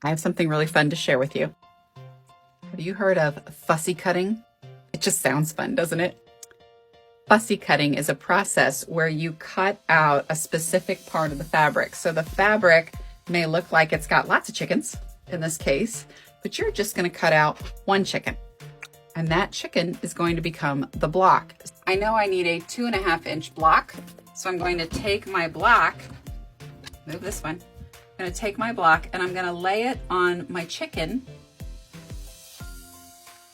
I have something really fun to share with you. Have you heard of fussy cutting? It just sounds fun, doesn't it? Fussy cutting is a process where you cut out a specific part of the fabric. So the fabric may look like it's got lots of chickens in this case, but you're just going to cut out one chicken. And that chicken is going to become the block. I know I need a 2.5-inch block. So I'm going to take my block, move this one. I'm going to take my block and I'm going to lay it on my chicken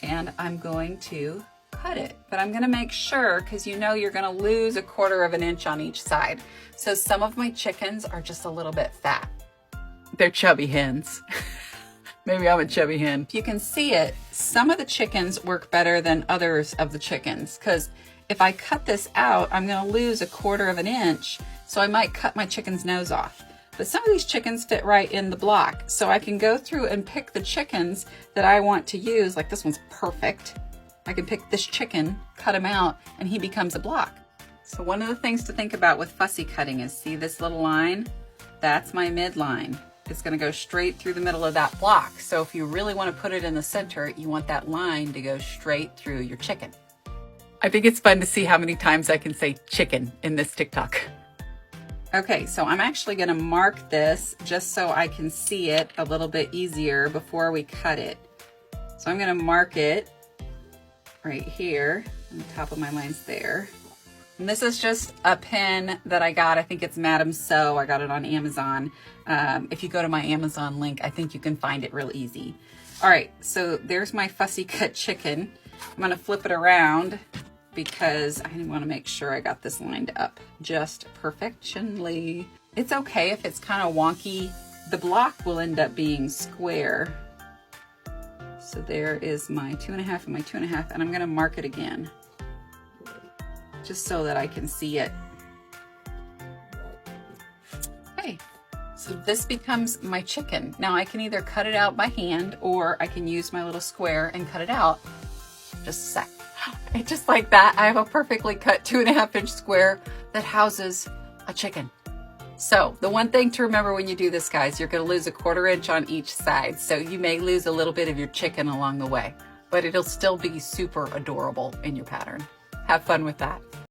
and I'm going to cut it. But I'm going to make sure, because you know you're going to lose 1/4 inch on each side. So some of my chickens are just a little bit fat. They're chubby hens. Maybe I'm a chubby hen. If you can see it, some of the chickens work better than others of the chickens, because if I cut this out, I'm going to lose 1/4 inch, so I might cut my chicken's nose off. But some of these chickens fit right in the block, so I can go through and pick the chickens that I want to use. Like this one's perfect. I can pick this chicken, cut him out, and he becomes a block. So one of the things to think about with fussy cutting is, see this little line? That's my midline. It's going to go straight through the middle of that block. So if you really want to put it in the center, you want that line to go straight through your chicken. I think it's fun to see how many times I can say chicken in this TikTok. Okay, so I'm actually going to mark this just so I can see it a little bit easier before we cut it. So I'm going to mark it right here on the top of my lines there. And this is just a pin that I got. I think it's Madam Sew. I got it on Amazon. If you go to my Amazon link, I think you can find it real easy. All right, so there's my fussy cut chicken. I'm gonna flip it around because I want to make sure I got this lined up just perfectionly. It's okay if it's kind of wonky. The block will end up being square. So there is my 2.5 and my 2.5, and I'm gonna mark it again, just so that I can see it. Okay, so this becomes my chicken. Now I can either cut it out by hand or I can use my little square and cut it out. Just a sec. And just like that, I have a perfectly cut 2.5-inch square that houses a chicken. So the one thing to remember when you do this, guys, you're gonna lose 1/4 inch on each side. So you may lose a little bit of your chicken along the way, but it'll still be super adorable in your pattern. Have fun with that.